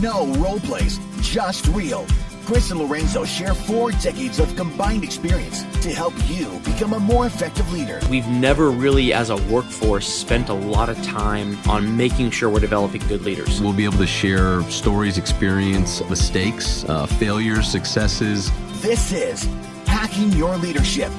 No role plays, just real. Chris and Lorenzo share 4 decades of combined experience to help you become a more effective leader. We've never really, as a workforce, spent a lot of time on making sure we're developing good leaders. We'll be able to share stories, experience, mistakes, failures, successes. This is Hacking Your Leadership.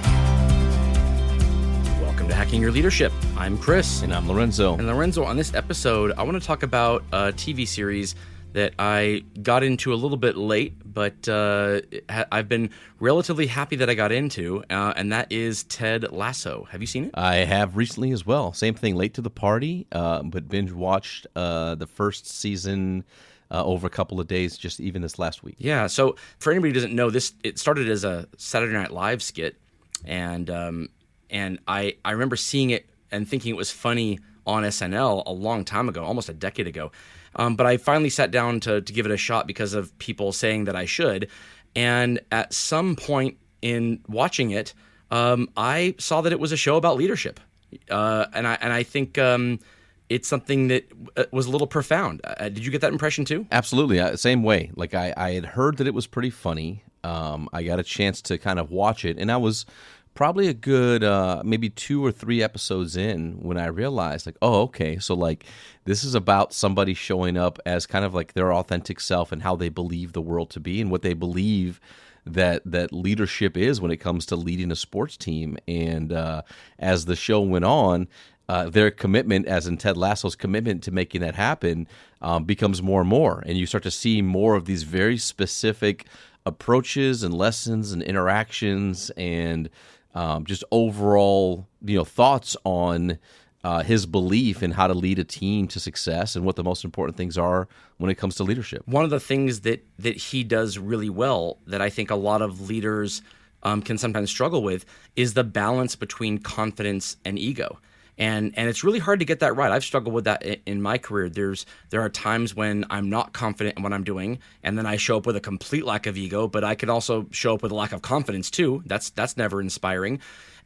Welcome to Hacking Your Leadership. I'm Chris. And I'm Lorenzo. And Lorenzo, on this episode, I want to talk about a TV series that I got into a little bit late, but I've been relatively happy that I got into, and that is Ted Lasso. Have you seen it? I have recently as well. Same thing, late to the party, but binge watched the first season over a couple of days, just even this last week. Yeah, so for anybody who doesn't know, it started as a Saturday Night Live skit, and I remember seeing it and thinking it was funny on SNL a long time ago, almost a decade ago. But I finally sat down to give it a shot because of people saying that I should. And at some point in watching it, I saw that it was a show about leadership. And I think it's something that was a little profound. Did you get that impression too? Absolutely. Same way. Like I had heard that it was pretty funny. I got a chance to kind of watch it, and I was probably a good maybe 2 or 3 episodes in when I realized, like, oh, okay, so like this is about somebody showing up as kind of like their authentic self and how they believe the world to be and what they believe that leadership is when it comes to leading a sports team. And as the show went on, their commitment, as in Ted Lasso's commitment to making that happen, becomes more and more, and you start to see more of these very specific approaches and lessons and interactions and just overall, thoughts on his belief in how to lead a team to success and what the most important things are when it comes to leadership. One of the things that he does really well that I think a lot of leaders can sometimes struggle with is the balance between confidence and ego. And it's really hard to get that right. I've struggled with that in my career. There are times when I'm not confident in what I'm doing, and then I show up with a complete lack of ego, but I can also show up with a lack of confidence too. That's never inspiring.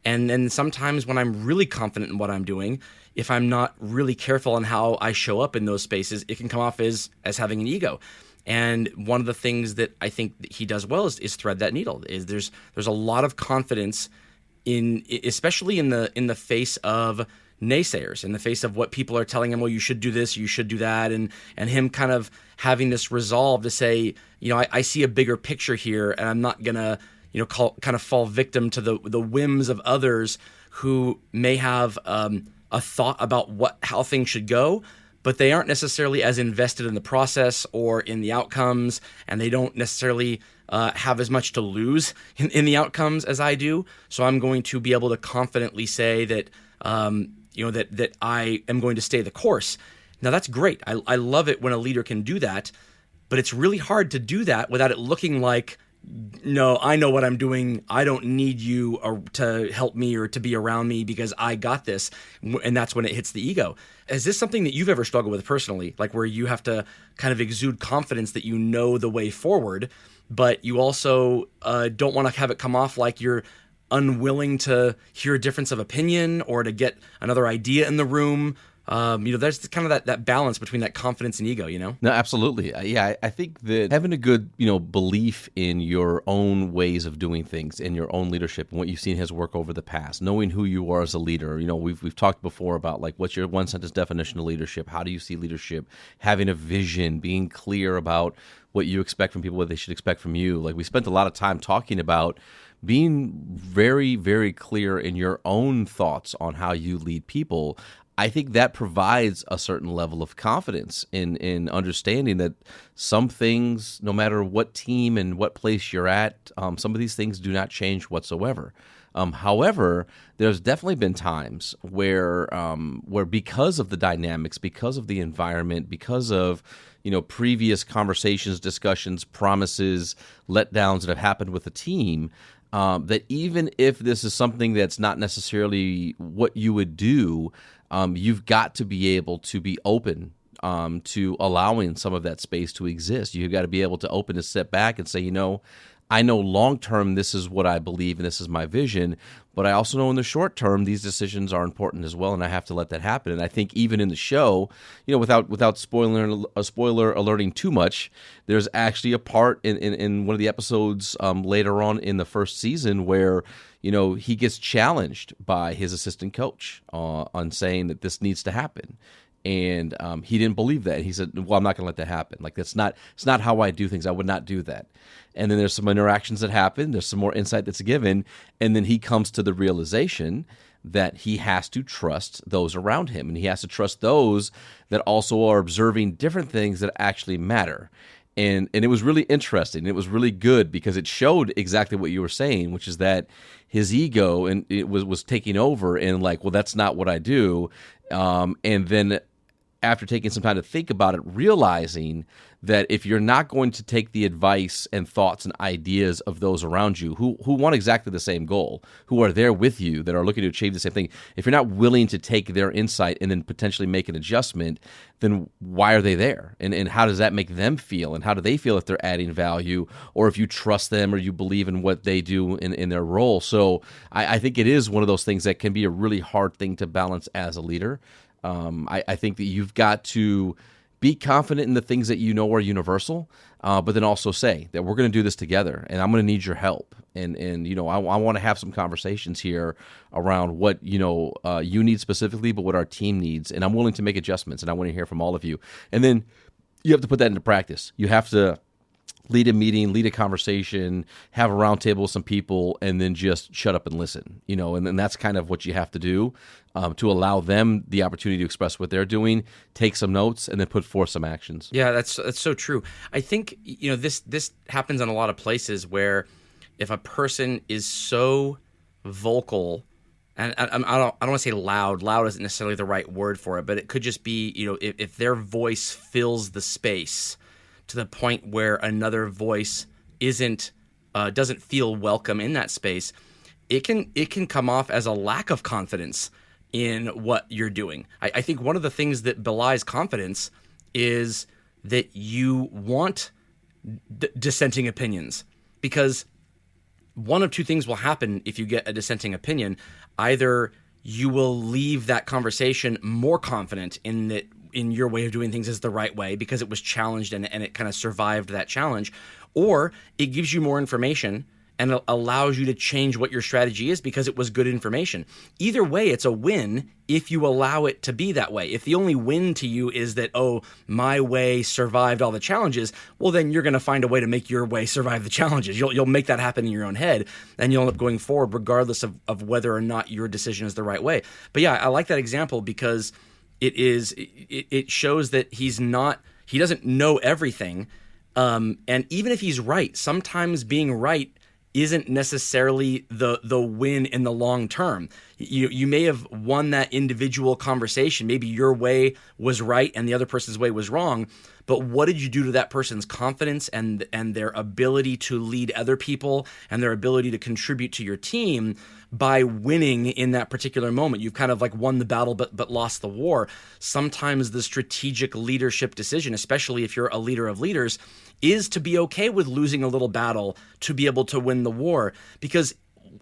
And then sometimes when I'm really confident in what I'm doing, if I'm not really careful on how I show up in those spaces, it can come off as having an ego. And one of the things that I think that he does well is thread that needle. Is there's a lot of confidence especially in the face of naysayers, in the face of what people are telling him, well, you should do this, you should do that, and him kind of having this resolve to say, I see a bigger picture here, and I'm not gonna, kind of fall victim to the whims of others who may have a thought about how things should go, but they aren't necessarily as invested in the process or in the outcomes, and they don't necessarily have as much to lose in the outcomes as I do. So I'm going to be able to confidently say that that I am going to stay the course. Now, that's great. I love it when a leader can do that, but it's really hard to do that without it looking like, no, I know what I'm doing. I don't need you to help me or to be around me because I got this. And that's when it hits the ego. Is this something that you've ever struggled with personally, like where you have to kind of exude confidence that you know the way forward, but you also don't want to have it come off like you're unwilling to hear a difference of opinion or to get another idea in the room? There's kind of that balance between that confidence and ego, No, absolutely. Yeah, I think that having a good, belief in your own ways of doing things, in your own leadership and what you've seen his work over the past, knowing who you are as a leader. We've talked before about like what's your one sentence definition of leadership? How do you see leadership? Having a vision, being clear about what you expect from people, what they should expect from you. Like we spent a lot of time talking about being very, very clear in your own thoughts on how you lead people. I think that provides a certain level of confidence in understanding that some things, no matter what team and what place you're at, some of these things do not change whatsoever. However, there's definitely been times where because of the dynamics, because of the environment, because of previous conversations, discussions, promises, letdowns that have happened with the team, that even if this is something that's not necessarily what you would do, you've got to be able to be open to allowing some of that space to exist. You've got to be able to open to step back and say, I know long term this is what I believe and this is my vision, but I also know in the short term these decisions are important as well, and I have to let that happen. And I think even in the show, without spoiler alerting too much, there's actually a part in one of the episodes later on in the first season where he gets challenged by his assistant coach on saying that this needs to happen. And he didn't believe that. He said, well, I'm not going to let that happen. Like, it's not how I do things. I would not do that. And then there's some interactions that happen. There's some more insight that's given. And then he comes to the realization that he has to trust those around him. And he has to trust those that also are observing different things that actually matter. And it was really interesting. It was really good because it showed exactly what you were saying, which is that his ego and it was taking over and like, well, that's not what I do. And then after taking some time to think about it, realizing that if you're not going to take the advice and thoughts and ideas of those around you who want exactly the same goal, who are there with you, that are looking to achieve the same thing, if you're not willing to take their insight and then potentially make an adjustment, then why are they there? And how does that make them feel? And how do they feel if they're adding value, or if you trust them or you believe in what they do in their role? So I think it is one of those things that can be a really hard thing to balance as a leader. I think that you've got to be confident in the things that you know are universal, but then also say that we're going to do this together, and I'm going to need your help. And I want to have some conversations here around what you need specifically, but what our team needs, and I'm willing to make adjustments, and I want to hear from all of you. And then you have to put that into practice. You have to lead a meeting, lead a conversation, have a round table with some people, and then just shut up and listen, and then that's kind of what you have to do to allow them the opportunity to express what they're doing, take some notes, and then put forth some actions. Yeah, that's so true. I think, this happens in a lot of places where if a person is so vocal, and I don't want to say loud isn't necessarily the right word for it, but it could just be, if their voice fills the space to the point where another voice doesn't feel welcome in that space, it can come off as a lack of confidence in what you're doing. I think one of the things that belies confidence is that you want dissenting opinions, because one of two things will happen if you get a dissenting opinion. Either you will leave that conversation more confident in that in your way of doing things is the right way because it was challenged and it kind of survived that challenge, or it gives you more information and allows you to change what your strategy is because it was good information. Either way, it's a win if you allow it to be that way. If the only win to you is that, my way survived all the challenges, well, then you're going to find a way to make your way survive the challenges. You'll make that happen in your own head, and you'll end up going forward regardless of whether or not your decision is the right way. But yeah, I like that example because it shows that he doesn't know everything. And even if he's right, sometimes being right isn't necessarily the win in the long term. You may have won that individual conversation. Maybe your way was right and the other person's way was wrong. But what did you do to that person's confidence and their ability to lead other people and their ability to contribute to your team by winning in that particular moment? You've kind of like won the battle but lost the war. Sometimes the strategic leadership decision, especially if you're a leader of leaders, is to be okay with losing a little battle to be able to win the war. Because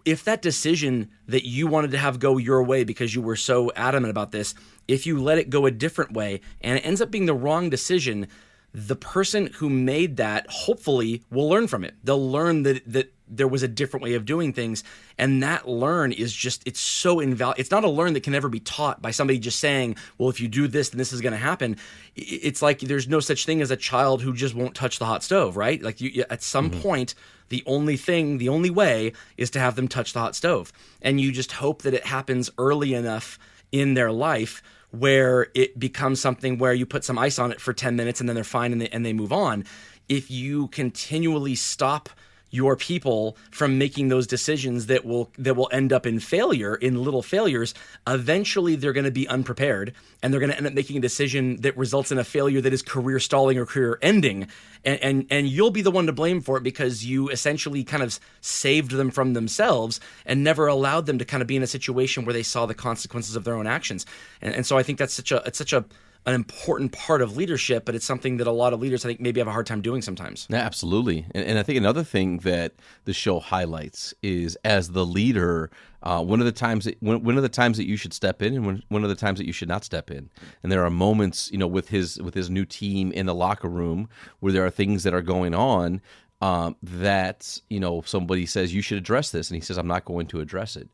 if that decision that you wanted to have go your way because you were so adamant about this, if you let it go a different way and it ends up being the wrong decision, the person who made that hopefully will learn from it. They'll learn that there was a different way of doing things, and that learn is just, it's so invaluable. It's not a learn that can ever be taught by somebody just saying, well, if you do this, then this is going to happen. It's like there's no such thing as a child who just won't touch the hot stove, right? Like at some point, the only way is to have them touch the hot stove. And you just hope that it happens early enough in their life where it becomes something where you put some ice on it for 10 minutes and then they're fine and they move on. If you continually stop your people from making those decisions that will end up in failure, in little failures, eventually they're going to be unprepared and they're going to end up making a decision that results in a failure that is career stalling or career ending. And you'll be the one to blame for it because you essentially kind of saved them from themselves and never allowed them to kind of be in a situation where they saw the consequences of their own actions. And so I think that's such a an important part of leadership, but it's something that a lot of leaders, I think, maybe have a hard time doing sometimes. Yeah, absolutely. And I think another thing that the show highlights is, as the leader, one of the times that you should step in, and one of the times that you should not step in. And there are moments, with his new team in the locker room where there are things that are going on that somebody says you should address this, and he says, I'm not going to address it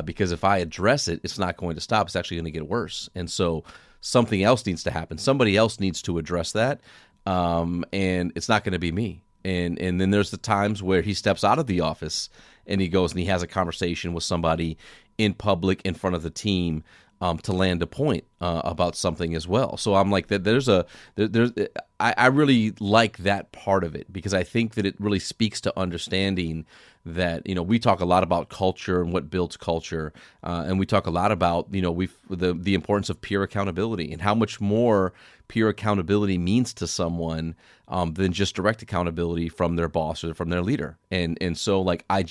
because if I address it, it's not going to stop. It's actually going to get worse. And so something else needs to happen. Somebody else needs to address that, and it's not going to be me. And then there's the times where he steps out of the office and he goes and he has a conversation with somebody in public in front of the team to land a point about something as well. So I'm like, I really like that part of it, because I think that it really speaks to understanding that, we talk a lot about culture and what builds culture, and we talk a lot about, the importance of peer accountability and how much more peer accountability means to someone than just direct accountability from their boss or from their leader. And so like I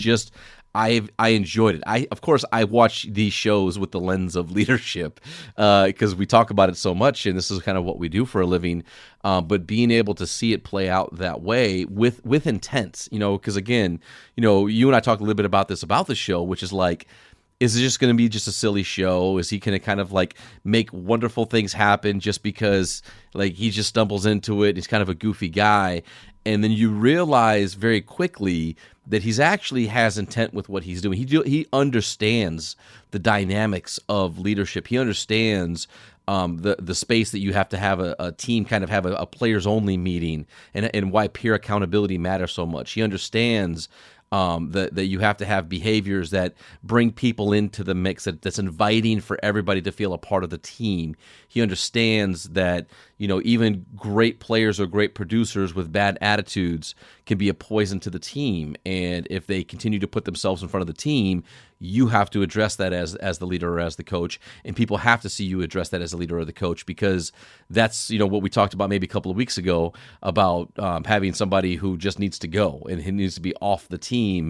enjoyed it. Of course, I watch these shows with the lens of leadership because we talk about it so much, and this is kind of what we do for a living. But being able to see it play out that way with intent, because again, you and I talked a little bit about the show, which is like, is it just going to be just a silly show? Is he going to kind of like make wonderful things happen just because like he just stumbles into it? He's kind of a goofy guy. And then you realize very quickly that he's actually has intent with what he's doing. He understands the dynamics of leadership. He understands the space that you have to have a team kind of have a players only meeting, and why peer accountability matters so much. He understands that you have to have behaviors that bring people into the mix, that's inviting for everybody to feel a part of the team. He understands that, even great players or great producers with bad attitudes can be a poison to the team. And if they continue to put themselves in front of the team, you have to address that as the leader or as the coach. And people have to see you address that as a leader or the coach, because that's, what we talked about maybe a couple of weeks ago about having somebody who just needs to go and he needs to be off the team.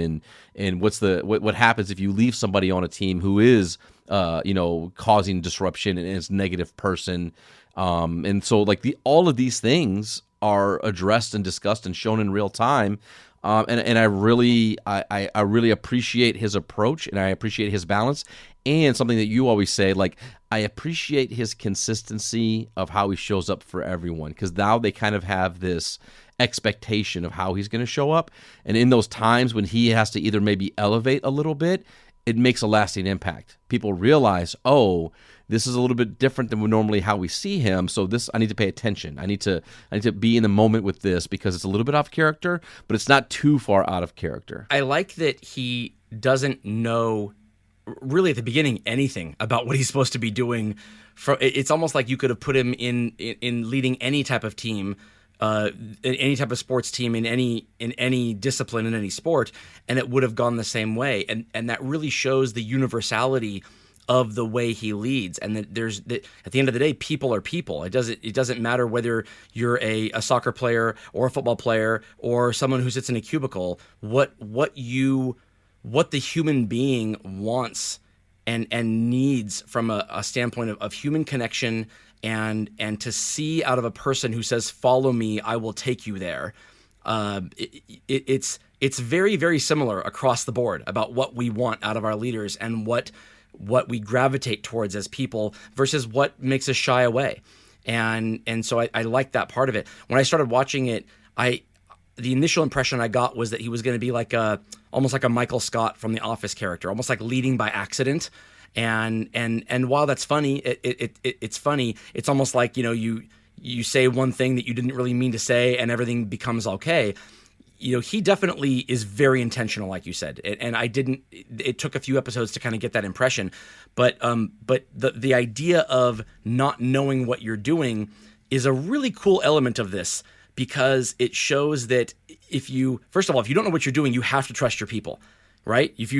And what happens if you leave somebody on a team who is causing disruption and is a negative person. And so like all of these things are addressed and discussed and shown in real time. And I really appreciate his approach, and I appreciate his balance, and something that you always say, like, I appreciate his consistency of how he shows up for everyone, because now they kind of have this expectation of how he's going to show up. And in those times when he has to either maybe elevate a little bit, it makes a lasting impact. People realize, oh, this is a little bit different than normally how we see him. So I need to pay attention. I need to be in the moment with this, because it's a little bit off character, but it's not too far out of character. I like that he doesn't know really at the beginning anything about what he's supposed to be doing. It's almost like you could have put him in leading any type of team, any type of sports team in any discipline, in any sport, and it would have gone the same way. And that really shows the universality of the way he leads, and that at the end of the day, people are people. It doesn't matter whether you're a soccer player or a football player or someone who sits in a cubicle. What the human being wants and needs from a standpoint of human connection, and to see out of a person who says, "Follow me, I will take you there." It's very, very similar across the board about what we want out of our leaders, and what we gravitate towards as people versus what makes us shy away. And so I like that part of it. When I started watching it, the initial impression I got was that he was going to be like almost like a Michael Scott from The Office character, almost like leading by accident. And while that's funny, it's funny. It's almost like, you say one thing that you didn't really mean to say, and everything becomes okay. He definitely is very intentional, like you said, and it took a few episodes to kind of get that impression, but the idea of not knowing what you're doing is a really cool element of this, because it shows that first of all, if you don't know what you're doing, you have to trust your people, right? If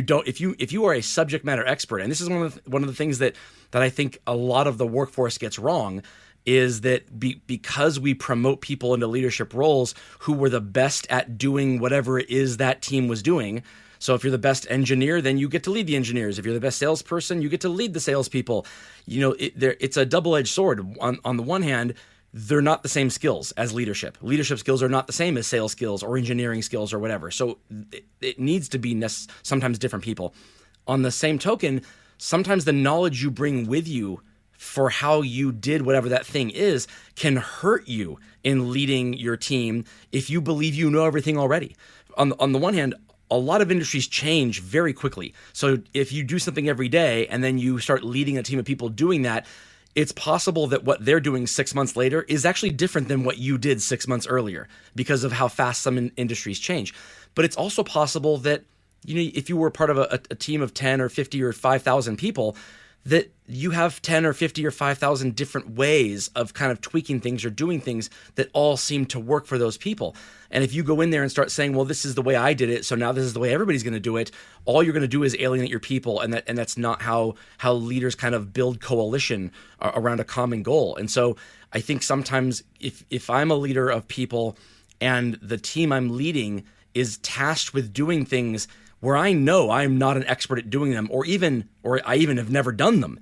you are a subject matter expert, and this is one of the things that I think a lot of the workforce gets wrong, is that because we promote people into leadership roles who were the best at doing whatever it is that team was doing. So if you're the best engineer, then you get to lead the engineers. If you're the best salesperson, you get to lead the salespeople. It's a double-edged sword. On the one hand, they're not the same skills as leadership. Leadership skills are not the same as sales skills or engineering skills or whatever. So it needs to be sometimes different people. On the same token, sometimes the knowledge you bring with you for how you did whatever that thing is can hurt you in leading your team if you believe you know everything already. On the one hand, a lot of industries change very quickly. So if you do something every day and then you start leading a team of people doing that, it's possible that what they're doing 6 months later is actually different than what you did 6 months earlier because of how fast some industries change. But it's also possible that, if you were part of a team of 10 or 50 or 5,000 people, that you have 10 or 50 or 5,000 different ways of kind of tweaking things or doing things that all seem to work for those people. And if you go in there and start saying, well, this is the way I did it, so now this is the way everybody's going to do it, all you're going to do is alienate your people. And that's not how leaders kind of build coalition around a common goal. And so I think sometimes if I'm a leader of people and the team I'm leading is tasked with doing things where I know I'm not an expert at doing them, or I even have never done them,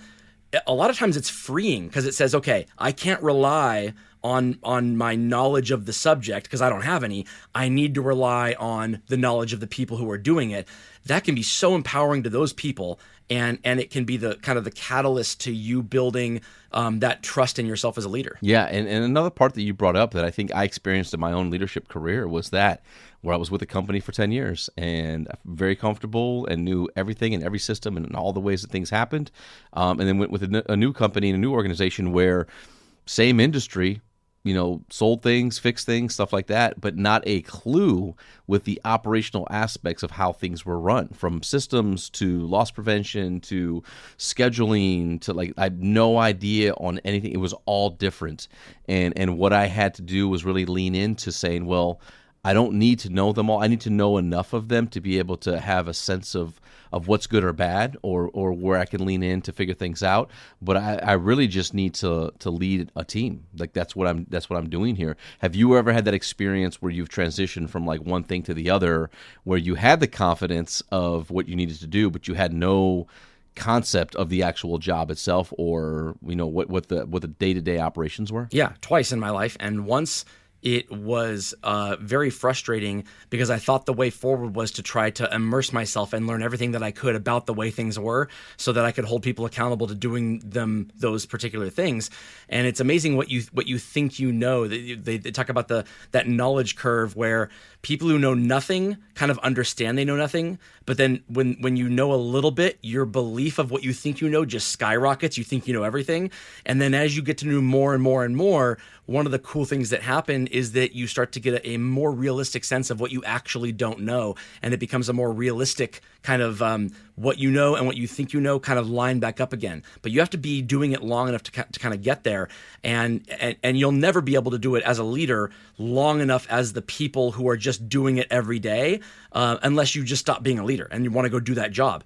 a lot of times it's freeing because it says, okay, I can't rely on my knowledge of the subject because I don't have any. I need to rely on the knowledge of the people who are doing it. That can be so empowering to those people, and it can be the kind of the catalyst to you building that trust in yourself as a leader. Yeah, and another part that you brought up that I think I experienced in my own leadership career was that where I was with a company for 10 years and very comfortable and knew everything and every system and all the ways that things happened, and then went with a new company and a new organization where same industry, sold things, fixed things, stuff like that, but not a clue with the operational aspects of how things were run, from systems to loss prevention to scheduling to I had no idea on anything. It was all different. And what I had to do was really lean into saying, well, I don't need to know them all. I need to know enough of them to be able to have a sense of what's good or bad, or where I can lean in to figure things out. But I really just need to lead a team. That's what I'm doing here. Have you ever had that experience where you've transitioned from one thing to the other, where you had the confidence of what you needed to do, but you had no concept of the actual job itself, or what the day-to-day operations were? Yeah, twice in my life, and once it was very frustrating because I thought the way forward was to try to immerse myself and learn everything that I could about the way things were so that I could hold people accountable to doing those particular things. And it's amazing what you think They talk about that knowledge curve where people who know nothing kind of understand they know nothing, but then when you know a little bit, your belief of what you think you know just skyrockets. You think you know everything. And then as you get to know more and more and more, one of the cool things that happen is that you start to get a more realistic sense of what you actually don't know, and it becomes a more realistic kind of what you know and what you think you know kind of line back up again. But you have to be doing it long enough to kind of get there, and you'll never be able to do it as a leader long enough as the people who are just doing it every day, unless you just stop being a leader and you want to go do that job.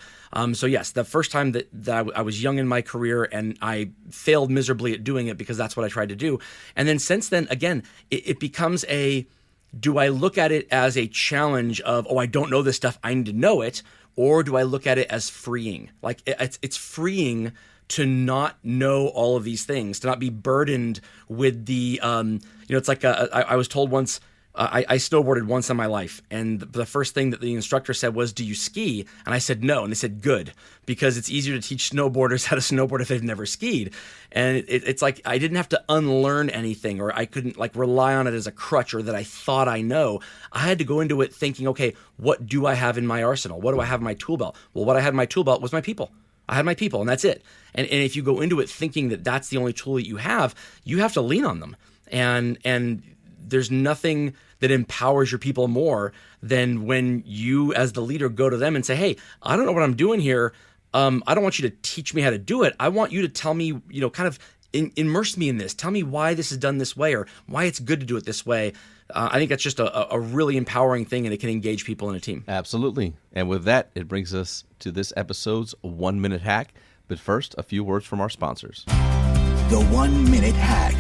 So yes, the first time that I was young in my career and I failed miserably at doing it because that's what I tried to do. And then since then, again, it becomes do I look at it as a challenge of, I don't know this stuff, I need to know it, or do I look at it as freeing? It's freeing to not know all of these things, to not be burdened with the, it's like I was told once, I snowboarded once in my life, and the first thing that the instructor said was, do you ski? And I said no, and they said good, because it's easier to teach snowboarders how to snowboard if they've never skied. And it's like I didn't have to unlearn anything, or I couldn't rely on it as a crutch, or that I thought I know. I had to go into it thinking, okay, what do I have in my arsenal? What do I have in my tool belt? Well, what I had in my tool belt was my people. I had my people, and that's it. And if you go into it thinking that that's the only tool that you have to lean on them. And there's nothing that empowers your people more than when you as the leader go to them and say, hey, I don't know what I'm doing here. I don't want you to teach me how to do it. I want you to tell me, kind of immerse me in this. Tell me why this is done this way, or why it's good to do it this way. I think that's just a really empowering thing, and it can engage people in a team. Absolutely. And with that, it brings us to this episode's 1 minute hack. But first, a few words from our sponsors. The 1 minute hack.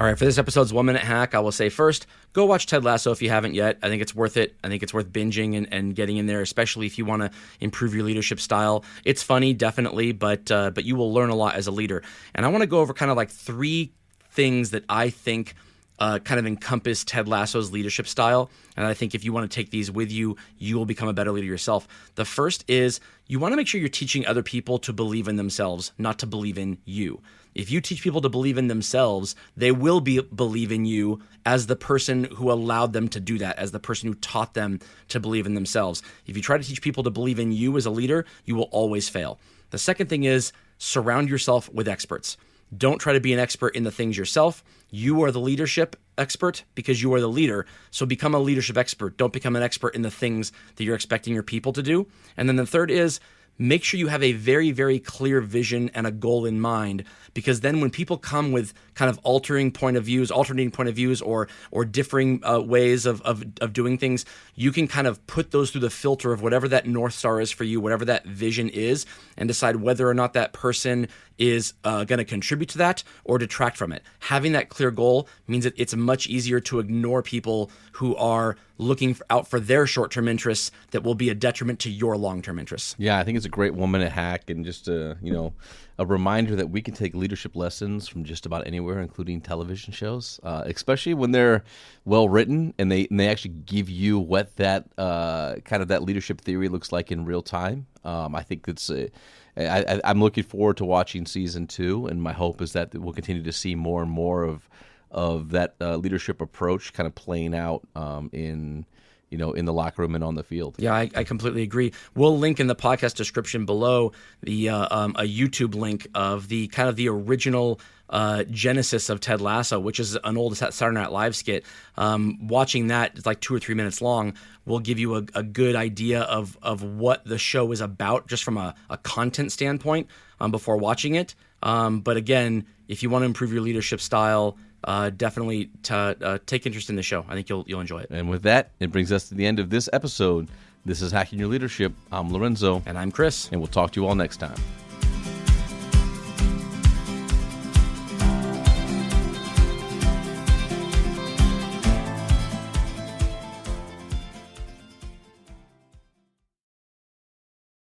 All right, for this episode's 1 minute hack, I will say first, go watch Ted Lasso if you haven't yet. I think it's worth it. I think it's worth binging and getting in there, especially if you want to improve your leadership style. It's funny, definitely, but you will learn a lot as a leader. And I want to go over kind of like 3 things that I think kind of encompass Ted Lasso's leadership style. And I think if you want to take these with you, you will become a better leader yourself. The first is you want to make sure you're teaching other people to believe in themselves, not to believe in you. If you teach people to believe in themselves, they will believe in you as the person who allowed them to do that, as the person who taught them to believe in themselves. If you try to teach people to believe in you as a leader, you will always fail. The second thing is surround yourself with experts. Don't try to be an expert in the things yourself. You are the leadership expert because you are the leader. So become a leadership expert. Don't become an expert in the things that you're expecting your people to do. And then the third is make sure you have a very, very clear vision and a goal in mind, because then when people come with kind of alternating point of views or differing ways of doing things, you can kind of put those through the filter of whatever that North Star is for you, whatever that vision is, and decide whether or not that person is going to contribute to that or detract from it. Having that clear goal means that it's much easier to ignore people who are looking out for their short-term interests that will be a detriment to your long-term interests. Yeah, I think it's a great 1 minute hack, and just a reminder that we can take leadership lessons from just about anywhere, including television shows, especially when they're well written and they actually give you what that kind of that leadership theory looks like in real time. I think I'm looking forward to watching season 2, and my hope is that we'll continue to see more and more of that leadership approach kind of playing out in the locker room and on the field. Yeah, I completely agree. We'll link in the podcast description below the a YouTube link of the kind of the original genesis of Ted Lasso, which is an old Saturday Night Live skit. Watching that, it's like 2 or 3 minutes long, will give you a good idea of what the show is about just from a content standpoint before watching it. But again, if you want to improve your leadership style, definitely take interest in the show. I think you'll enjoy it. And with that, it brings us to the end of this episode. This is Hacking Your Leadership. I'm Lorenzo. And I'm Chris. And we'll talk to you all next time.